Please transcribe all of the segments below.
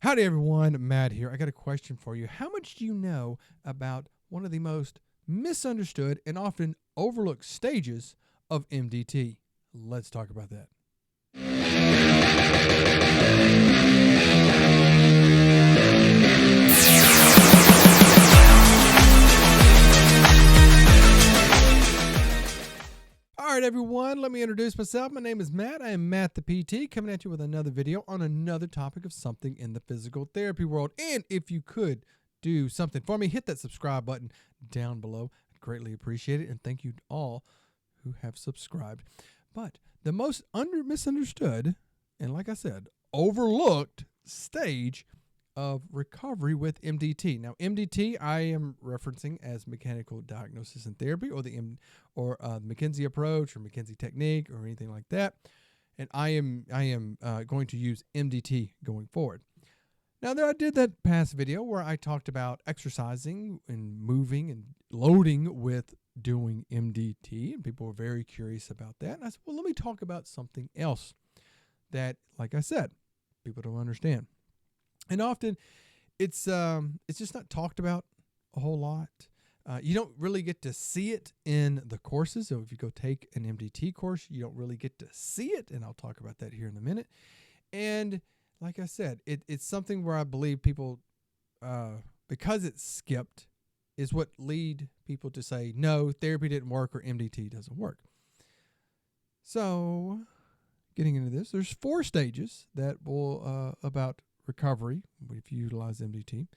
Howdy, everyone. Matt here. I got a question for you. How much do you know about one of the most misunderstood and often overlooked stages of MDT? Let's talk about that. All right, everyone, let me introduce myself. My name is Matt. I am Matt the PT, coming at you with another video on another topic of something in the physical therapy world. And if you could do something for me, hit that subscribe button down below. I'd greatly appreciate it. And thank you all who have subscribed. But the most misunderstood, and like I said, overlooked stage of recovery with MDT. Now, MDT I am referencing as mechanical diagnosis and therapy, or the McKenzie approach, or McKenzie technique, or anything like that. And I am going to use MDT going forward. Now, I did that past video where I talked about exercising and moving and loading with doing MDT, and people were very curious about that. And I said, well, let me talk about something else that, like I said, people don't understand. And often it's just not talked about a whole lot. You don't really get to see it in the courses. So if you go take an MDT course, you don't really get to see it. And I'll talk about that here in a minute. And like I said, it's something where I believe people, because it's skipped, is what lead people to say, no, therapy didn't work or MDT doesn't work. So getting into this, there's 4 stages that will about recovery if you utilize MDT.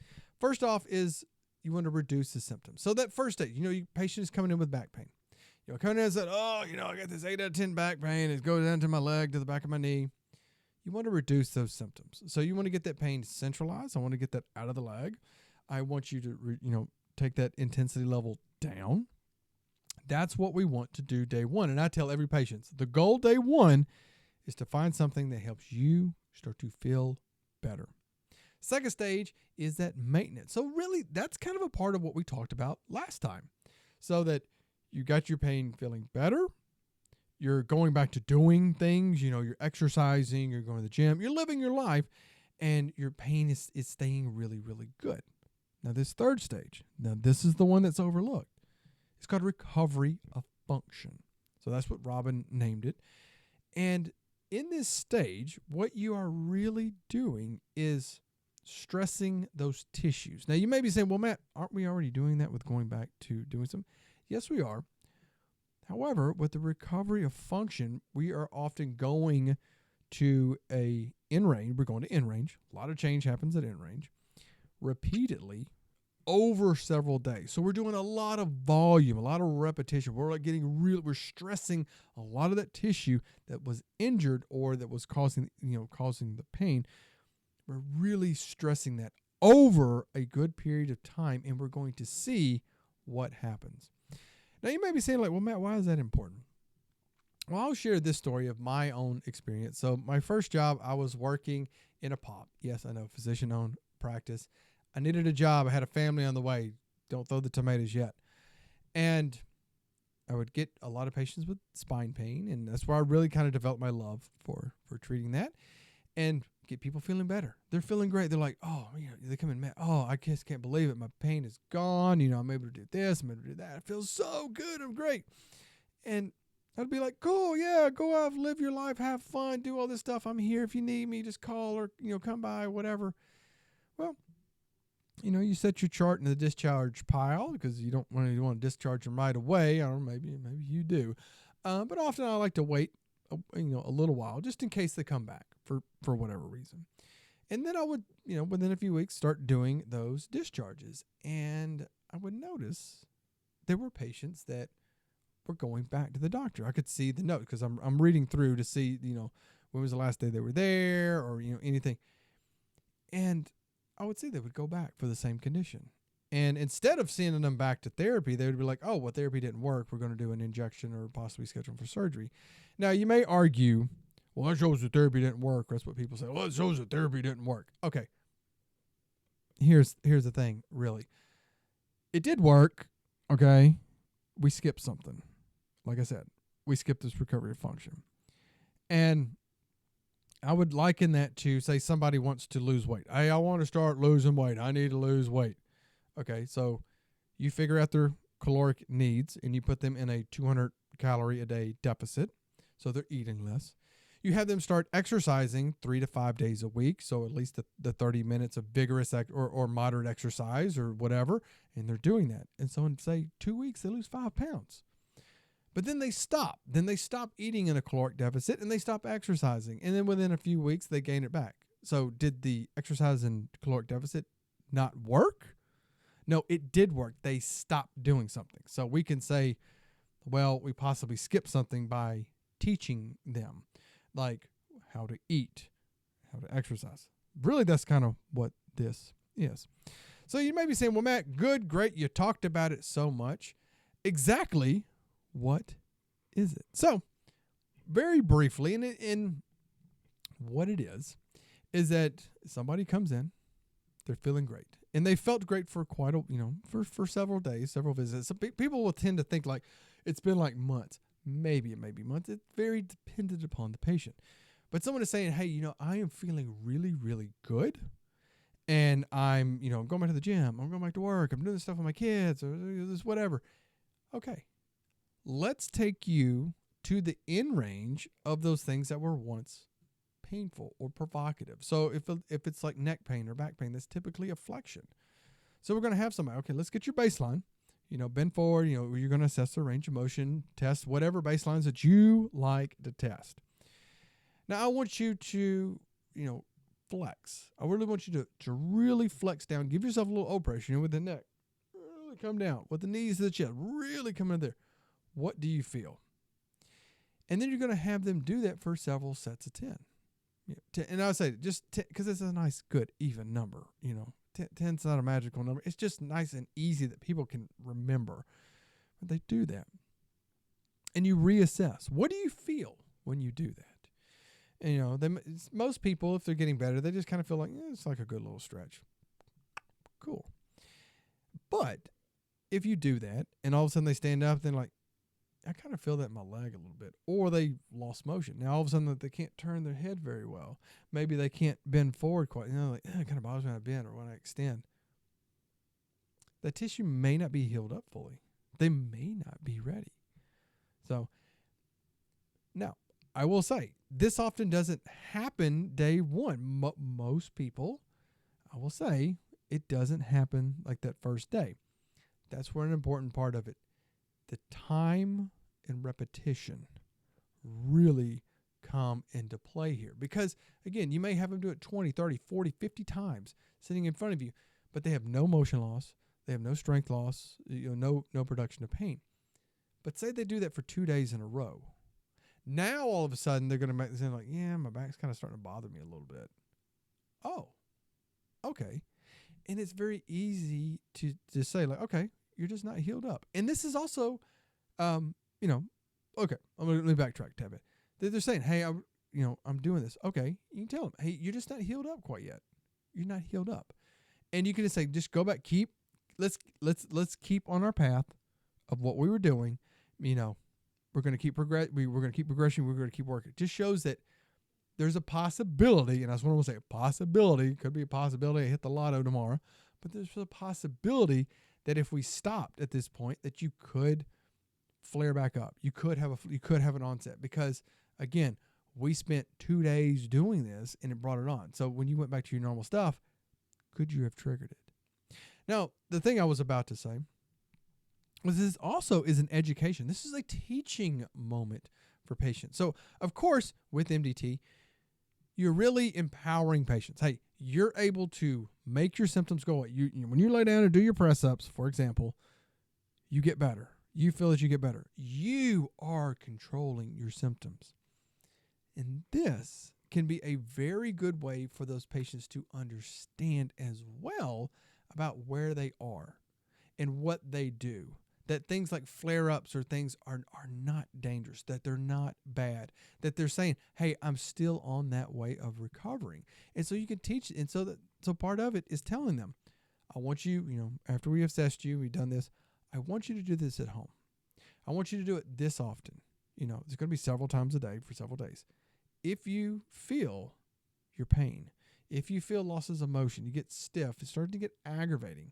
First off is you want to reduce the symptoms. So that first stage, your patient is coming in with back pain. Coming in and said, I got this 8 out of 10 back pain. It goes down to my leg, to the back of my knee. You want to reduce those symptoms. So you want to get that pain centralized. I want to get that out of the leg. I want you to, take that intensity level down. That's what we want to do day one. And I tell every patient, the goal day one is to find something that helps you start to feel better. Second stage is that maintenance. So really, that's kind of a part of what we talked about last time. So that you got your pain feeling better. You're going back to doing things. You're exercising. You're going to the gym. You're living your life. And your pain is staying really, really good. Now, this third stage, this is the one that's overlooked. It's called recovery of function. So that's what Robin named it. And in this stage, what you are really doing is stressing those tissues. Now, you may be saying, well, Matt, aren't we already doing that with going back to doing some? Yes, we are. However, with the recovery of function, we are often going to a in-range. We're going to in-range. A lot of change happens at in-range repeatedly over several days. So we're doing a lot of volume, a lot of repetition. We're we're stressing a lot of that tissue that was injured or that was causing the pain. We're really stressing that over a good period of time, and we're going to see what happens. Now, you may be saying, well, Matt, why is that important? Well, I'll share this story of my own experience. So my first job, I was working in a POP. Yes, I know, physician-owned practice. I needed a job. I had a family on the way. Don't throw the tomatoes yet. And I would get a lot of patients with spine pain, and that's where I really kind of developed my love for treating that and get people feeling better. They're feeling great. They're like, they come in, Matt, I just can't believe it. My pain is gone. I'm able to do this. I'm able to do that. It feels so good. I'm great. And I'd be like, cool, yeah, go out, live your life, have fun, do all this stuff. I'm here if you need me. Just call or, come by, whatever. Well, you set your chart in the discharge pile because you don't want to discharge them right away, or maybe you do. But often I like to wait, a little while just in case they come back for whatever reason. And then I would, within a few weeks start doing those discharges. And I would notice there were patients that were going back to the doctor. I could see the note because I'm reading through to see, when was the last day they were there or, anything. And I would see they would go back for the same condition. And instead of sending them back to therapy, they would be like, oh, well, therapy didn't work. We're going to do an injection or possibly schedule for surgery. Now, you may argue, well, that shows that therapy didn't work. That's what people say. Well, it shows that therapy didn't work. Okay. Here's the thing, really. It did work, okay? We skipped something. Like I said, we skipped this recovery of function. And I would liken that to, say, somebody wants to lose weight. Hey, I want to start losing weight. I need to lose weight. Okay, so you figure out their caloric needs and you put them in a 200 calorie a day deficit, so they're eating less. You have them start exercising 3 to 5 days a week, so at least the 30 minutes of vigorous or moderate exercise or whatever, and they're doing that. And so in, say, 2 weeks, they lose 5 pounds. But then they stop. Then they stop eating in a caloric deficit and they stop exercising. And then within a few weeks, they gain it back. So did the exercise and caloric deficit not work? No, it did work. They stopped doing something. So we can say, well, we possibly skipped something by teaching them, like how to eat, how to exercise. Really, that's kind of what this is. So you may be saying, well, Matt, good, great. You talked about it so much. Exactly what is it? So very briefly, in what it is that somebody comes in, they're feeling great. And they felt great for quite a, for several days, several visits. So people will tend to think like it's been like months. Maybe it may be months. It's very dependent upon the patient. But someone is saying, hey, I am feeling really, really good. And I'm, going back to the gym. I'm going back to work. I'm doing this stuff with my kids or this whatever. Okay. Let's take you to the end range of those things that were once painful or provocative. So if it's like neck pain or back pain, that's typically a flexion. So we're going to have somebody, okay, let's get your baseline, bend forward, you're going to assess the range of motion, test whatever baselines that you like to test. Now I want you to, flex. I really want you to really flex down, give yourself a little O pressure, with the neck, really come down, with the knees to the chest, really come in there. What do you feel? And then you're going to have them do that for several sets of 10. And I would say just because it's a nice, good, even number. 10's not a magical number. It's just nice and easy that people can remember. But they do that. And you reassess. What do you feel when you do that? And, most people, if they're getting better, they just kind of feel like, it's like a good little stretch. Cool. But if you do that and all of a sudden they stand up, then like, I kind of feel that in my leg a little bit. Or they lost motion. Now, all of a sudden, they can't turn their head very well. Maybe they can't bend forward quite. It kind of bothers me when I bend or when I extend. The tissue may not be healed up fully. They may not be ready. So, now, I will say, this often doesn't happen day one. Most people, I will say, it doesn't happen like that first day. That's where an important part of it. The time and repetition really come into play here. Because, again, you may have them do it 20, 30, 40, 50 times sitting in front of you, but they have no motion loss. They have no strength loss, no production of pain. But say they do that for 2 days in a row. Now, all of a sudden, they're going to make this like, yeah, my back's kind of starting to bother me a little bit. Oh, okay. And it's very easy to say, like, okay, you're just not healed up. And this is also, okay, let me backtrack a bit. They're saying, hey, I'm doing this. Okay, you can tell them, hey, you're just not healed up quite yet. You're not healed up. And you can just say, just go back, let's keep on our path of what we were doing. We're going to keep we're going to keep progressing. We're going to keep working. It just shows that there's a possibility, and that's what I want to say, a possibility, could be a possibility I hit the lotto tomorrow, but there's a possibility that if we stopped at this point, that you could flare back up. You could have an onset because, again, we spent 2 days doing this and it brought it on. So when you went back to your normal stuff, could you have triggered it? Now, the thing I was about to say was this also is an education. This is a teaching moment for patients. So, of course, with MDT, you're really empowering patients. Hey, you're able to make your symptoms go away. When you lay down and do your press-ups, for example, you get better. You feel that you get better. You are controlling your symptoms. And this can be a very good way for those patients to understand as well about where they are and what they do. That things like flare-ups or things are not dangerous, that they're not bad, that they're saying, hey, I'm still on that way of recovering. And so you can teach, and so part of it is telling them, I want you, after we assessed you, we've done this, I want you to do this at home. I want you to do it this often. It's going to be several times a day for several days. if you feel your pain, if you feel losses of motion, you get stiff, it's starting to get aggravating,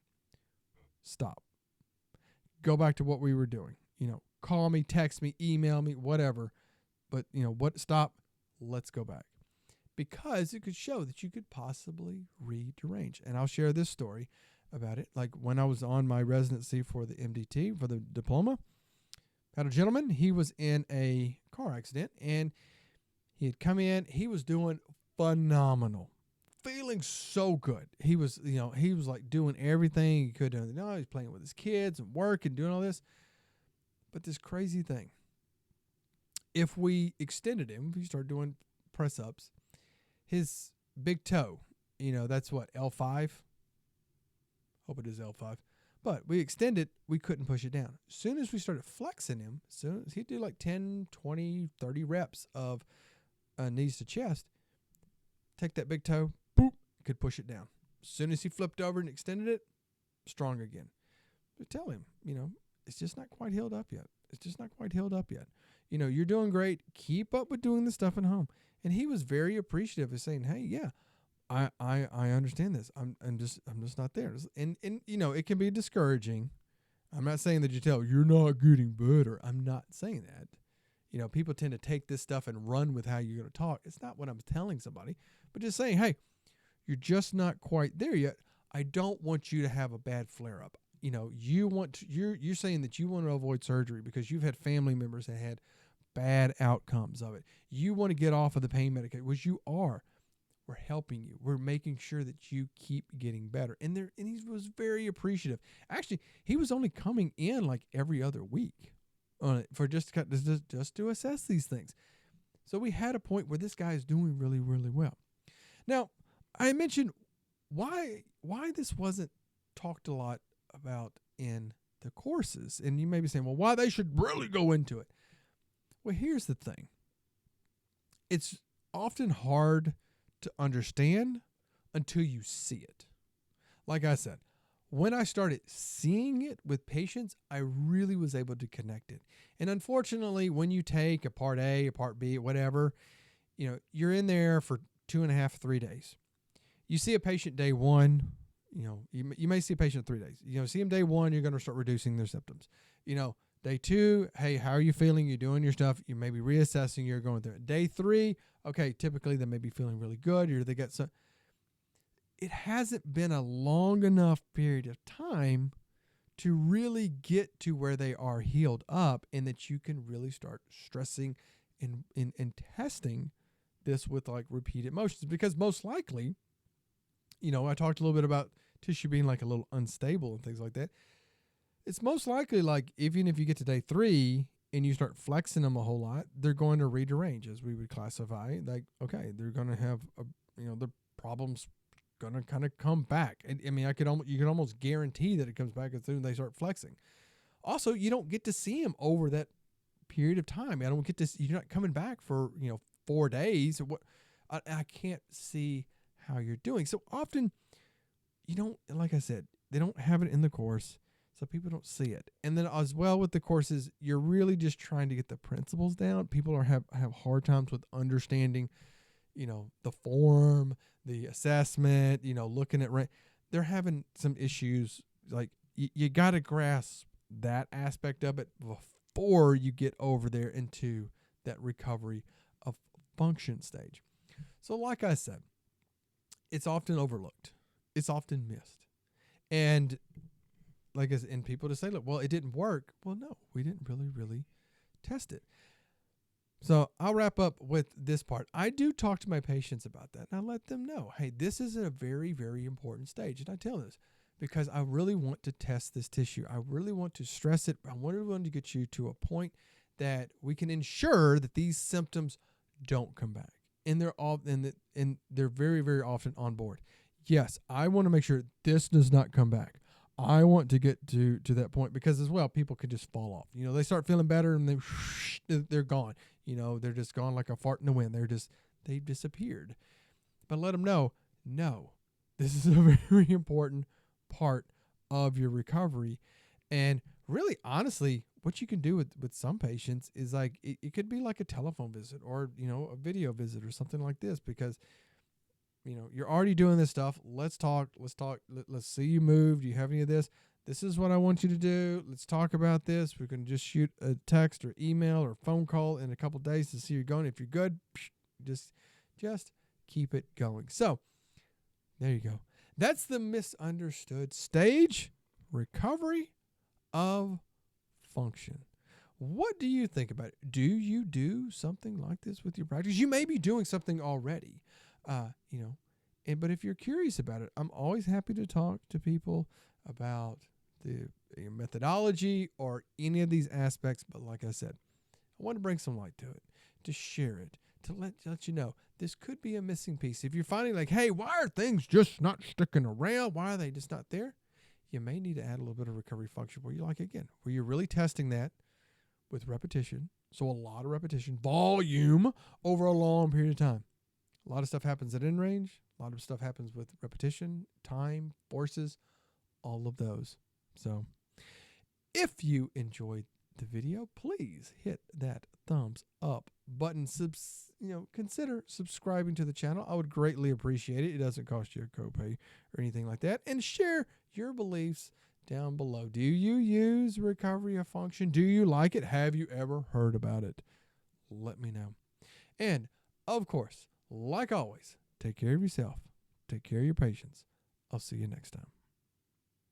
stop. Go back to what we were doing. Call me, text me, email me, whatever. But, stop. Let's go back. Because it could show that you could possibly re-derange. And I'll share this story about it. Like when I was on my residency for the MDT, for the diploma, had a gentleman, he was in a car accident and he had come in, he was doing phenomenal, feeling so good. He was like doing everything he could do. He was playing with his kids and work and doing all this. But this crazy thing, if we extended him, if we started doing press ups, his big toe, that's what, L5? Hope it is L5. But we extended, we couldn't push it down. As soon as we started flexing him, soon as he'd do like 10, 20, 30 reps of knees to chest, take that big toe, boop, could push it down. As soon as he flipped over and extended it, strong again. But tell him, it's just not quite healed up yet. It's just not quite healed up yet. You're doing great. Keep up with doing the stuff at home. And he was very appreciative of saying, hey, yeah, I understand this. I'm just not there. And it can be discouraging. I'm not saying that you tell you're not getting better. I'm not saying that. People tend to take this stuff and run with how you're going to talk. It's not what I'm telling somebody, but just saying, hey, you're just not quite there yet. I don't want you to have a bad flare up. You're saying that you want to avoid surgery because you've had family members that had bad outcomes of it. You want to get off of the pain medication, which you are. We're helping you. We're making sure that you keep getting better. And he was very appreciative. Actually, he was only coming in like every other week on it for just to assess these things. So we had a point where this guy is doing really, really well. Now, I mentioned why this wasn't talked a lot about in the courses. And you may be saying, well, why they should really go into it. Well, here's the thing. It's often hard to understand until you see it. Like I said, when I started seeing it with patients, I really was able to connect it. And unfortunately, when you take a part A, a part B, whatever, you're in there for 2.5, 3 days. You see a patient day one, you may see a patient 3 days. See them day one, you're going to start reducing their symptoms. Day two, hey, how are you feeling? You're doing your stuff. You may be reassessing. You're going through it. Day three, okay, typically they may be feeling really good. Or they get some. It hasn't been a long enough period of time to really get to where they are healed up and that you can really start stressing and testing this with like repeated motions. Because most likely, I talked a little bit about tissue being like a little unstable and things like that. It's most likely like even if you get to day 3 and you start flexing them a whole lot, they're going to re-derange, as we would classify. Like, okay, they're going to have the problem's going to kind of come back. And I mean, you can almost guarantee that it comes back as soon as they start flexing. Also, you don't get to see them over that period of time. You're not coming back for 4 days. I can't see how you're doing. So often, like I said, they don't have it in the course. So people don't see it. And then as well with the courses, you're really just trying to get the principles down. People have hard times with understanding, the form, the assessment, looking at they're having some issues. Like you got to grasp that aspect of it before you get over there into that recovery of function stage. So like I said, it's often overlooked. It's often missed. And like I said, and people to say, look, well, it didn't work. Well, no, we didn't really test it. So I'll wrap up with this part. I do talk to my patients about that, and I let them know, hey, this is a very, very important stage. And I tell them this because I really want to test this tissue. I really want to stress it. I really want to get you to a point that we can ensure that these symptoms don't come back. And they're very, very often on board. Yes, I want to make sure this does not come back. I want to get to that point because as well, people could just fall off. They start feeling better and they're gone. They're just gone like a fart in the wind. They've disappeared. But let them know, no, this is a very important part of your recovery. And really, honestly, what you can do with some patients is like it could be like a telephone visit or a video visit or something like this, because you're already doing this stuff. Let's talk. Let's see you move. Do you have any of this? This is what I want you to do. Let's talk about this. We can just shoot a text or email or phone call in a couple of days to see you're going. If you're good, just keep it going. So there you go. That's the misunderstood stage: recovery of function. What do you think about it? Do you do something like this with your practice? You may be doing something already, but if you're curious about it, I'm always happy to talk to people about the methodology or any of these aspects. But like I said, I want to bring some light to it, to share it, to let you know this could be a missing piece. If you're finding like, hey, why are things just not sticking around? Why are they just not there? You may need to add a little bit of recovery function where where you're really testing that with repetition. So a lot of repetition, volume over a long period of time. A lot of stuff happens at end range. A lot of stuff happens with repetition, time, forces, all of those. So if you enjoyed the video, please hit that thumbs up button. Consider subscribing to the channel. I would greatly appreciate it. It doesn't cost you a copay or anything like that. And share your beliefs down below. Do you use recovery of function? Do you like it? Have you ever heard about it? Let me know. And of course, like always, take care of yourself. Take care of your patients. I'll see you next time.